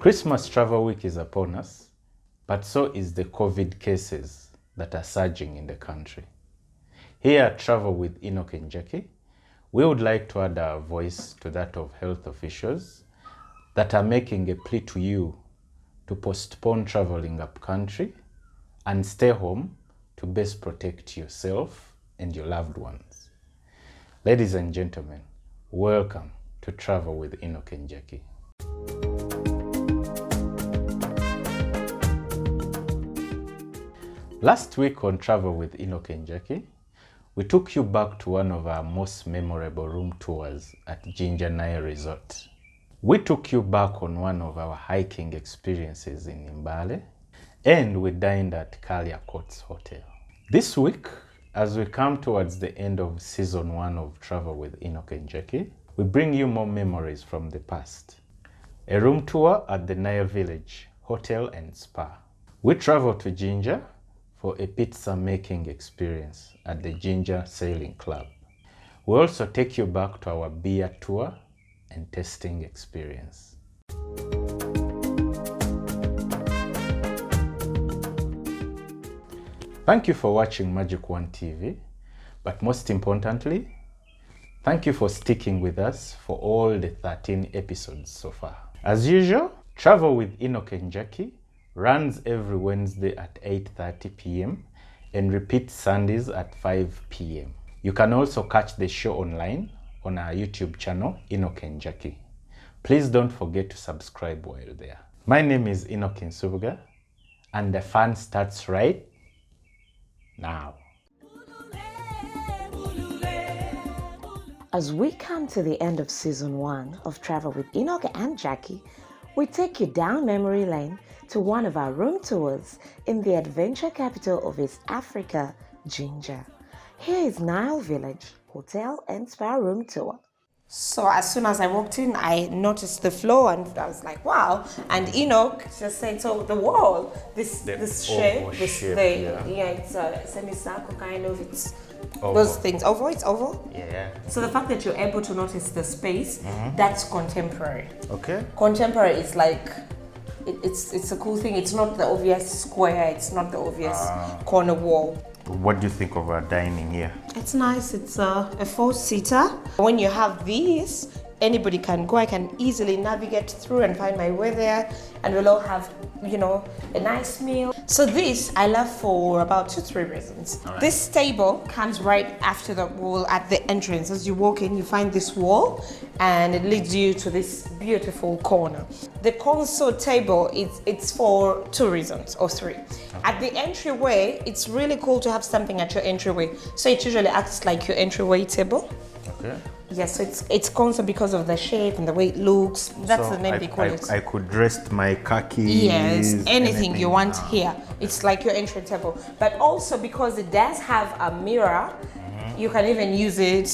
Christmas travel week is upon us, but so is the COVID cases that are surging in the country. Here at Travel with Enock and Jaqi, we would like to add our voice to that of health officials that are making a plea to you to postpone traveling up country and stay home to best protect yourself and your loved ones. Ladies and gentlemen, welcome to Travel with Enock and Jaqi. Last week on Travel with Enock and Jaqi, we took you back to one of our most memorable room tours at Jinja Nile Resort. We took you back on one of our hiking experiences in Mbale, and we dined at Kalia Courts Hotel. This week, as we come towards the end of season 1 of Travel with Enock and Jaqi, we bring you more memories from the past. A room tour at the Nile Village Hotel and Spa. We travel to Jinja for a pizza making experience at the Jinja Sailing Club. We also take you back to our beer tour and tasting experience. Thank you for watching Magic One TV, but most importantly, thank you for sticking with us for all the 13 episodes so far. As usual, Travel with Enock and Jaqi runs every Wednesday at 8:30 p.m. and repeats Sundays at 5 p.m. You can also catch the show online on our YouTube channel, Enock and Jaqi. Please don't forget to subscribe while there. My name is Enock Nsubuga, and the fun starts right now. As we come to the end of season 1 of Travel with Enock and Jaqi, we take you down memory lane to one of our room tours in the adventure capital of East Africa, Jinja. Here is Nile Village Hotel and Spa room tour. So as soon as I walked in, I noticed the floor and I was like, wow. And Enock just said, so the wall, this shape, it's a semicircle kind of, it's oval. Those things, oval, it's oval? Yeah. So the fact that you're able to notice the space, that's contemporary. Okay. Contemporary is like, it's a cool thing. It's not the obvious square, it's not the obvious corner wall. What do you think of our dining here? It's nice. It's a 4-seater. When you have these, anybody can go. I can easily navigate through and find my way there, and we'll all have, a nice meal. So this I love for about 2-3 reasons. Right. This table comes right after the wall at the entrance. As you walk in, you find this wall, and it leads you to this beautiful corner. The console table, it's for 2 reasons or 3. Okay. At the entryway, it's really cool to have something at your entryway. So it usually acts like your entryway table. Okay. Yes, so it's console because of the shape and the way it looks. That's the name they call it. I could rest my khakis. Yes, anything you want here. It's like your entry table. But also because it does have a mirror, you can even use it.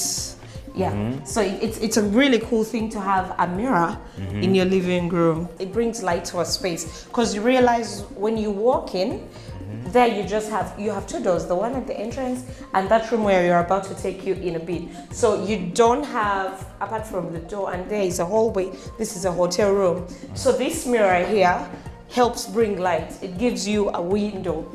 Yeah, so it's a really cool thing to have a mirror in your living room. It brings light to a space because you realize when you walk in, there you have 2 doors, the one at the entrance and that room where you're about to take you in a bit. So you don't have, apart from the door, and there is a hallway, this is a hotel room. So this mirror here helps bring light. It gives you a window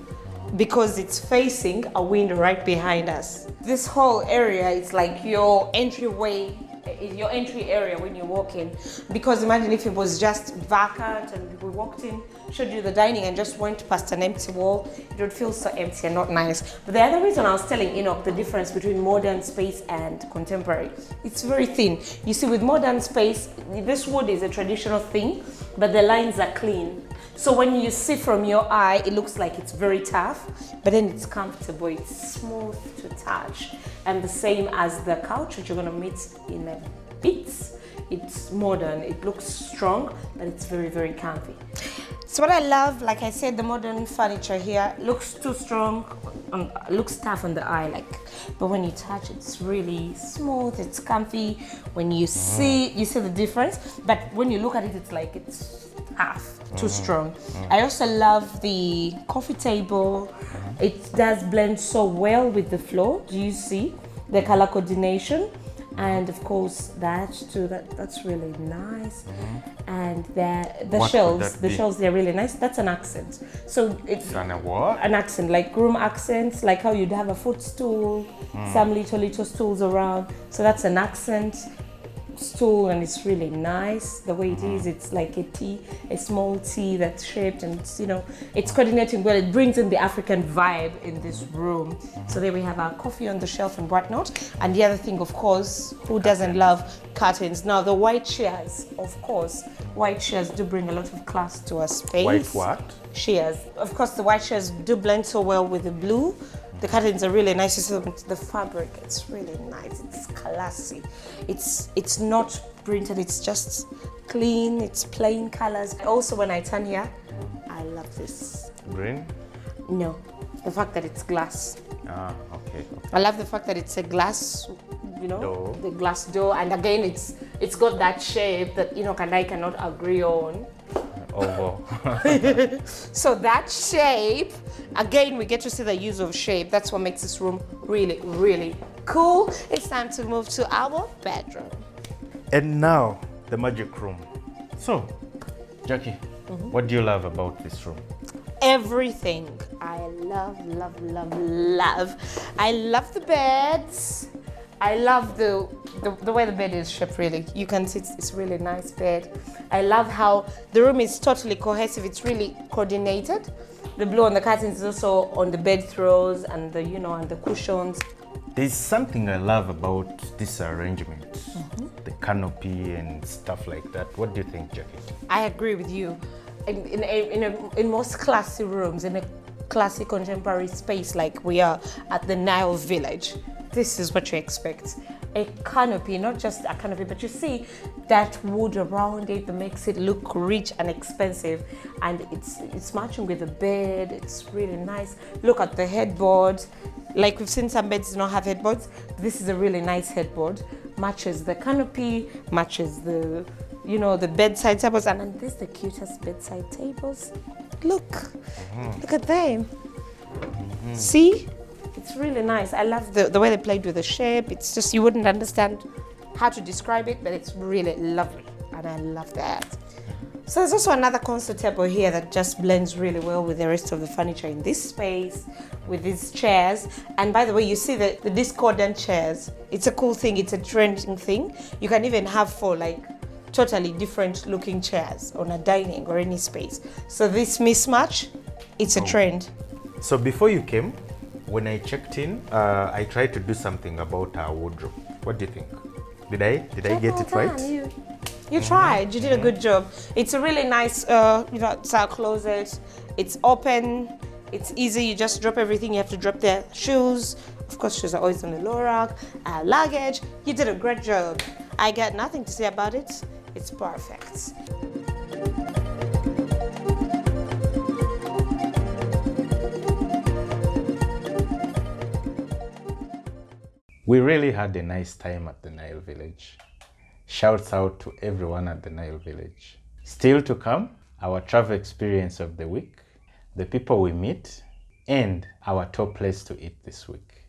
because it's facing a window right behind us. This whole area is like your entryway, your entry area when you walk in. Because imagine if it was just vacant and we walked in, showed you the dining and just went past an empty wall, it would feel so empty and not nice. But the other reason I was telling Enock the difference between modern space and contemporary, it's very thin. You see, with modern space, this wood is a traditional thing, but the lines are clean. So when you see from your eye, it looks like it's very tough, but then it's comfortable, it's smooth to touch. And the same as the couch, which you're gonna meet in a bit. It's modern, it looks strong, but it's very, very comfy. So what I love, like I said, the modern furniture here looks too strong, looks tough on the eye, but when you touch it, it's really smooth, it's comfy. When you see the difference, but when you look at it, it's like it's half too strong. I also love the coffee table. It does blend so well with the floor. Do you see the color coordination? and of course that too. That's really nice. And the What shelves, would that the be? shelves, they're really nice. That's an accent. So it's And a what? an accent, like room accents, like how you'd have a footstool, some little stools around. So that's an accent stool, and it's really nice the way it is. It's like a small T that's shaped, and it's, you know, it's coordinating well. It brings in the African vibe in this room. So there we have our coffee on the shelf and whatnot. And the other thing, of course, who doesn't love curtains? Now the white chairs, of course, white chairs do bring a lot of class to a space. White what? Chairs. Of course, the white chairs do blend so well with the blue. The curtains are really nice. So the fabric, it's really nice. It's classy. It's not printed. It's just clean. It's plain colors. Also, when I turn here, I love this. Green? No, the fact that it's glass. Ah, okay. I love the fact that it's a glass, you know, Door. the glass door, and again, it's got that shape that Enock and I cannot agree on. Oval. So that shape, again, we get to see the use of shape. That's what makes this room really, really cool. It's time to move to our bedroom. And now, the magic room. So, Jaqi, what do you love about this room? Everything. I love. I love the beds. I love the way the bed is shaped, really. You can see it's really nice bed. I love how the room is totally cohesive. It's really coordinated. The blue on the curtains is also on the bed throws and the, you know, and the cushions. There's something I love about this arrangement. The canopy and stuff like that. What do you think, Jaqi? I agree with you. In most classy rooms, in a classy contemporary space like we are at the Nile village, this is what you expect. A canopy, not just a canopy, but you see that wood around it that makes it look rich and expensive, and it's matching with the bed. It's really nice. Look at the headboard. Like we've seen some beds do not have headboards. This is a really nice headboard. Matches the canopy, matches the, you know, the bedside tables, and this is the cutest bedside tables. Look at them. See? It's really nice. I love the way they played with the shape. It's just, you wouldn't understand how to describe it, but it's really lovely, and I love that. So there's also another console table here that just blends really well with the rest of the furniture in this space, with these chairs. And by the way, you see the discordant chairs. It's a cool thing. It's a trending thing. You can even have 4 like totally different looking chairs on a dining or any space. So this mismatch, it's a trend. So before you came, when I checked in, I tried to do something about our wardrobe. What do you think? Did I get it right? You tried. You did a good job. It's a really nice, it's our closet. It's open. It's easy. You just drop everything. You have to drop their shoes. Of course, shoes are always on the low rack. Luggage. You did a great job. I got nothing to say about it. It's perfect. We really had a nice time at the Nile Village. Shouts out to everyone at the Nile Village. Still to come, our travel experience of the week, the people we meet, and our top place to eat this week.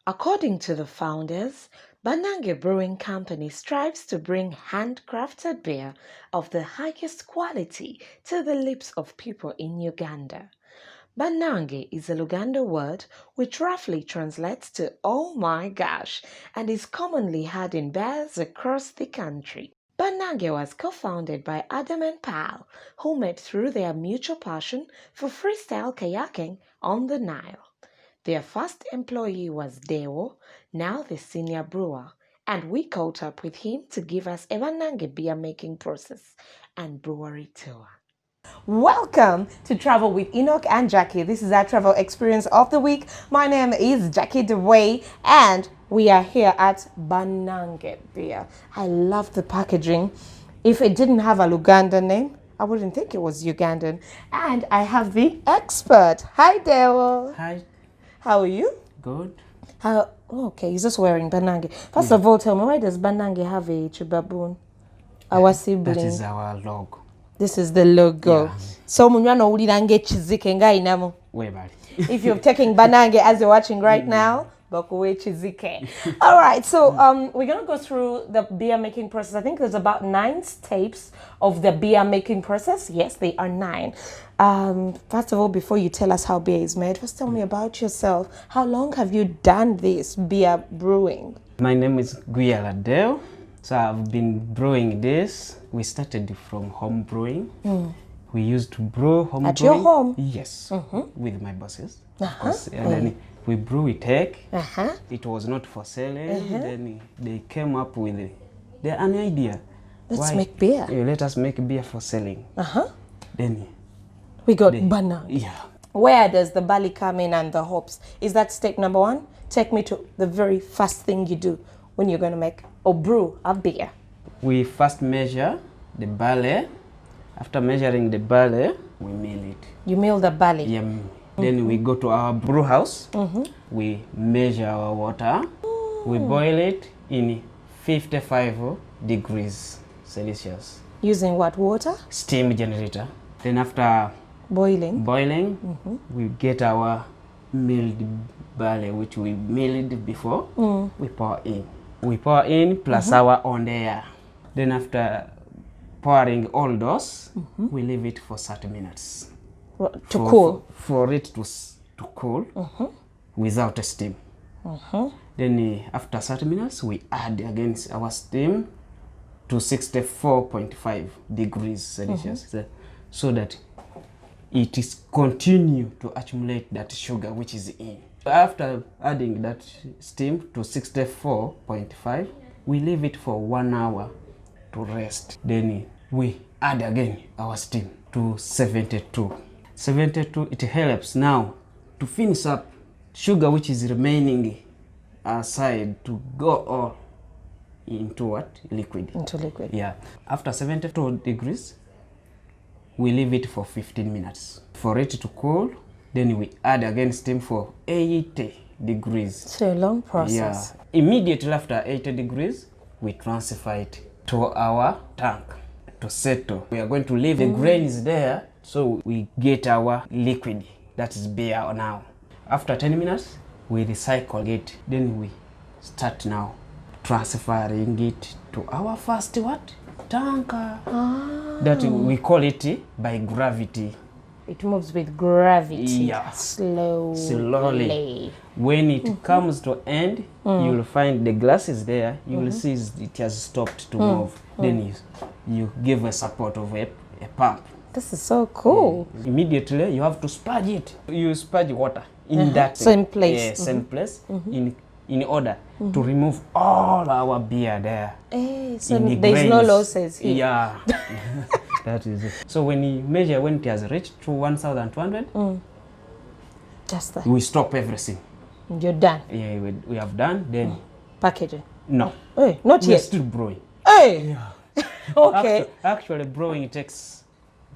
According to the founders, Banange Brewing Company strives to bring handcrafted beer of the highest quality to the lips of people in Uganda. Banange is a Luganda word which roughly translates to "oh my gosh" and is commonly had in bars across the country. Banange was co-founded by Adam and Pal, who met through their mutual passion for freestyle kayaking on the Nile. Their first employee was Deo, now the senior brewer, and we caught up with him to give us a Banange beer making process and brewery tour. Welcome to Travel with Enock and Jaqi. This is our travel experience of the week. My name is Jaqi DeWay, and we are here at Banange Beer. I love the packaging. If it didn't have a Luganda name, I wouldn't think it was Ugandan. And I have the expert. Hi, Deo. Hi. How are you? Good. Okay, he's just wearing Banange. First of all, tell me, why does Banange have a chibaboon? Our sibling. That is our logo. This is the logo. Yeah. So munyano ulira ng'ekizike ng'ayinamu. Webali. If you're taking banange as you're watching right now, bakuwe chizike. All right, so we're gonna go through the beer making process. I think there's about 9 steps of the beer making process. Yes, they are 9. First of all, before you tell us how beer is made, first tell me about yourself. How long have you done this beer brewing? My name is Guyaladeo. So I've been brewing this. We started from home brewing. We used to brew home At brewing. your home? Yes, with my bosses. Of course. And then we brew it take. It was not for selling. Then they came up with an idea. Let's make beer. Let us make beer for selling. Then we got banana. Yeah. Where does the barley come in and the hops? Is that step number 1? Take me to the very first thing you do when you're going to make or brew a beer. We first measure the barley. After measuring the barley, we mill it. You mill the barley? Yeah. Then we go to our brew house. We measure our water. We boil it in 55 degrees Celsius. Using what water? Steam generator. Then after boiling, we get our milled barley, which we milled before. We pour in. We pour in plus our own air. Then after pouring all those, we leave it for 30 minutes. To cool? For it to cool without a steam. Then after 30 minutes, we add again our steam to 64.5 degrees Celsius so that it is continue to accumulate that sugar which is in. After adding that steam to 64.5, we leave it for 1 hour to rest. Then we add again our steam to 72. 72, it helps now to finish up sugar which is remaining aside to go all into what? Liquid. Into liquid. Yeah. After 72 degrees, we leave it for 15 minutes. For it to cool, then we add again steam for 80 degrees. It's a long process. Yeah. Immediately after 80 degrees, we transfer it to our tank to settle. We are going to leave the grains there so we get our liquid, that is beer now. After 10 minutes, we recycle it. Then we start now transferring it to our first what? Tanker. That we call it by gravity. It moves with gravity. Yeah. Slowly. When it comes to end, you'll find the glass is there. You will see it has stopped to move. Then you give a support of a pump. This is so cool. Immediately you have to spudge it. You spudge water in that same place. Yeah, same place in order to remove all our beer there. So there's no losses here. Yeah. That is it. So when you measure when it has reached to 1,200, just that. we stop everything. You're done. Yeah, we have done. Then packaging. No. Hey, not we yet. Are still brewing. Hey. Yeah. Okay. Actually, brewing takes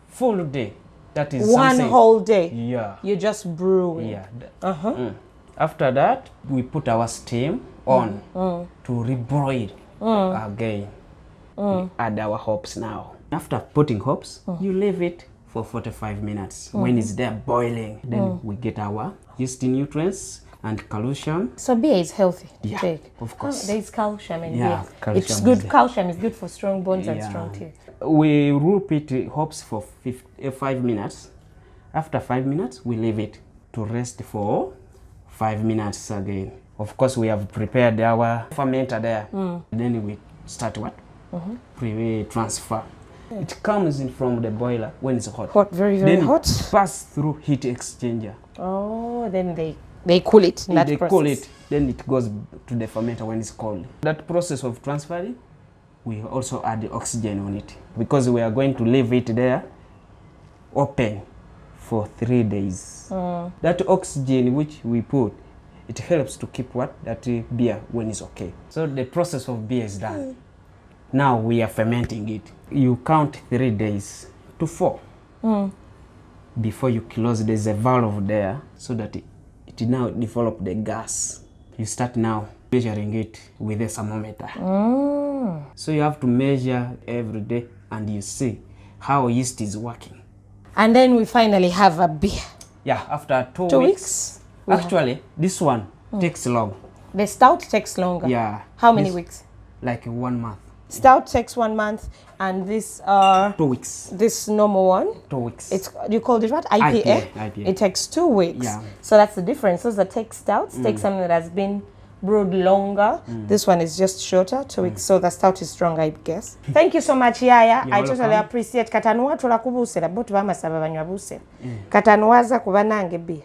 full day. That is one whole day. Yeah. You're just brewing. Yeah. After that, we put our steam on to rebroil again. We add our hops now. After putting hops, you leave it for 45 minutes. When it's there boiling, then we get our yeast nutrients and calcium. So beer is healthy. Yeah, take. of course. There is calcium in beer. Calcium it's good. Calcium is good for strong bones and strong teeth. We repeat hops for 5 minutes. After 5 minutes, we leave it to rest for 5 minutes again. Of course, we have prepared our fermenter there. Then we start what? Transfer. It comes in from the boiler when it's hot. Hot, very, very hot. Pass through heat exchanger. Oh, then they cool it in that process. They cool it, then it goes to the fermenter when it's cold. That process of transferring, we also add the oxygen on it because we are going to leave it there open for 3 days. That oxygen which we put, it helps to keep what? That beer when it's okay. So the process of beer is done. Now we are fermenting it. You count 3 days to 4 before you close. There's a valve there so that it now develop the gas. You start now measuring it with a thermometer. So you have to measure every day and you see how yeast is working. And then we finally have a beer. Yeah, after 2 2 weeks. weeks? Actually, this one takes long. The stout takes longer. Yeah. How many weeks? Like 1 month. Stout takes 1 month, and this 2 weeks. this normal one, 2 weeks. it's, you called it what? IPA? IPA. It takes 2 weeks. Yeah. So that's the difference. Those that take stouts take something that has been brewed longer. This one is just shorter, 2 weeks. So the stout is stronger, I guess. Thank you so much, Yaya. I totally appreciate. Katanua tulakubuusira bo tubamasaba banywa buusira. Katanuaza kuba nange bia.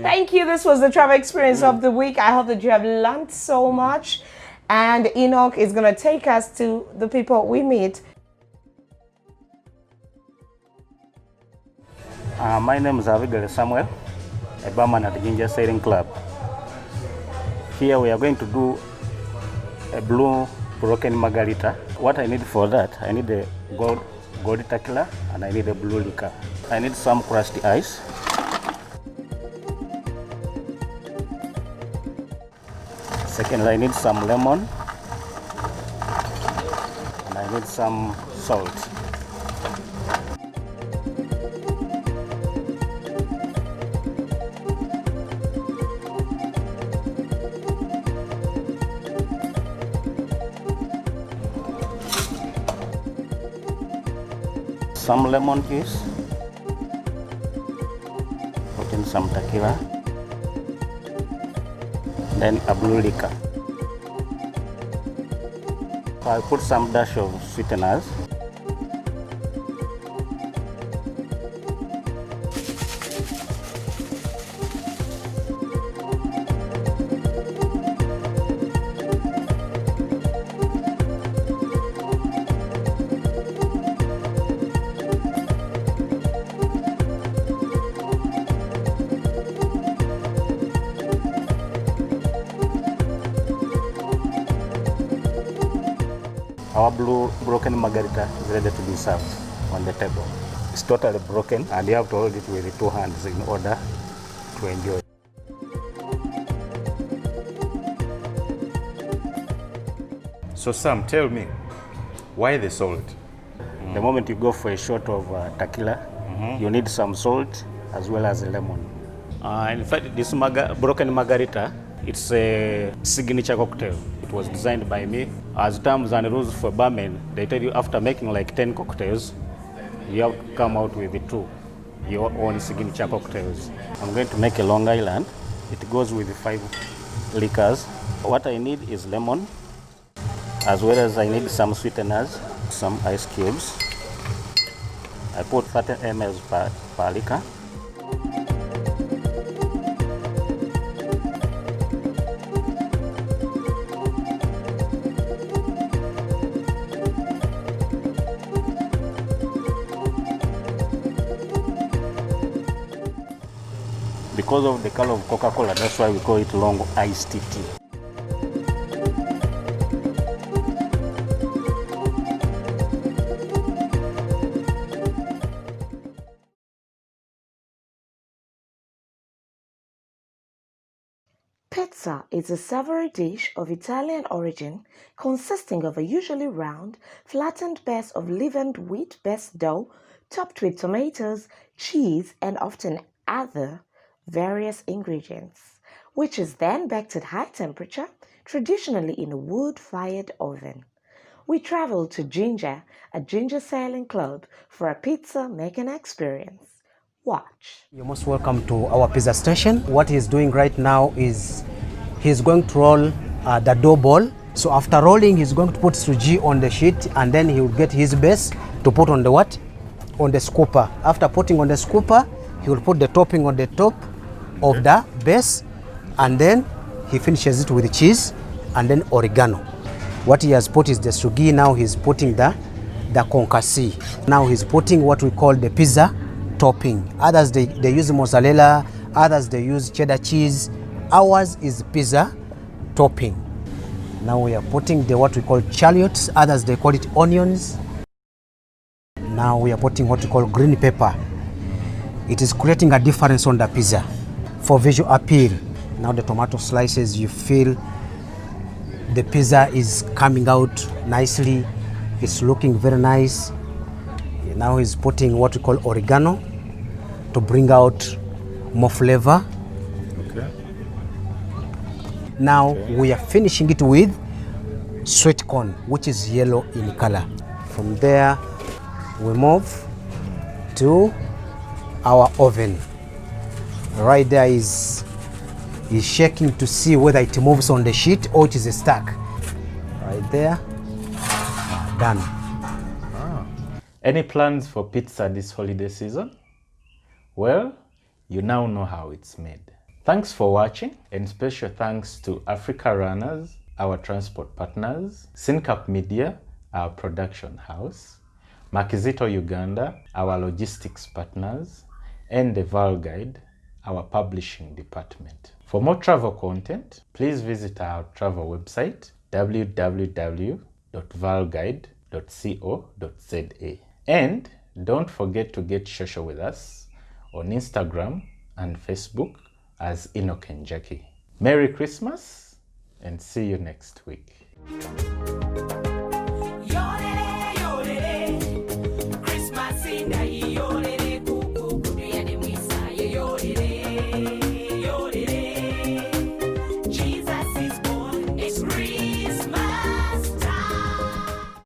Thank you. This was the travel experience of the week. I hope that you have learned so much. And Enock is going to take us to the people we meet. My name is Abigail Samuel, a barman at the Jinja Sailing Club. Here we are going to do a blue broken margarita. What I need for that, I need a gold tequila and I need a blue liquor. I need some crushed ice. Secondly, I need some lemon and I need some salt. Some lemon juice, put in some tequila, then a blue liquor. I'll put some dash of sweeteners. Our blue broken margarita is ready to be served on the table. It's totally broken and you have to hold it with the 2 hands in order to enjoy. So Sam, tell me, why the salt? The moment you go for a shot of tequila, you need some salt as well as a lemon. In fact, this broken margarita, it's a signature cocktail. It was designed by me. As terms and rules for barmen, they tell you after making like 10 cocktails, you have to come out with the 2, your own signature cocktails. I'm going to make a Long Island. It goes with 5 liquors. What I need is lemon, as well as I need some sweeteners, some ice cubes. I put 30 ml per liquor. Because of the color of Coca-Cola, that's why we call it long iced tea. Pizza is a savory dish of Italian origin consisting of a usually round, flattened base of leavened wheat-based dough topped with tomatoes, cheese, and often other various ingredients, which is then baked at high temperature, traditionally in a wood-fired oven. We traveled to Jinja at Jinja Sailing Club for a pizza making experience. Watch. You're most welcome to our pizza station. What he's doing right now is he's going to roll the dough ball. So after rolling, he's going to put suji on the sheet and then he will get his base to put on the what? On the scooper. After putting on the scooper, he will put the topping on the top of the base and then he finishes it with cheese and then oregano. What he has put is the sugi. Now he's putting the concassé. Now he's putting what we call the pizza topping. Others they use mozzarella, others they use cheddar cheese. Ours is pizza topping. Now we are putting the what we call shallots, others they call it onions. Now we are putting what we call green pepper. It is creating a difference on the pizza for visual appeal. Now the tomato slices, you feel the pizza is coming out nicely. It's looking very nice. Now he's putting what we call oregano to bring out more flavor. Okay. Now we are finishing it with sweet corn, which is yellow in color. From there, we move to our oven. Right there is shaking to see whether it moves on the sheet or it is stuck. Right there, done. Any plans for pizza this holiday season? Well, you now know how it's made. Thanks for watching, and special thanks to Africa Runners, our transport partners, Syncap Media, our production house, Makizito Uganda, our logistics partners, and the Val Guide, our publishing department. For more travel content, please visit our travel website, www.valguide.co.za. And don't forget to get social with us on Instagram and Facebook as Enock and Jaqi. Merry Christmas and see you next week.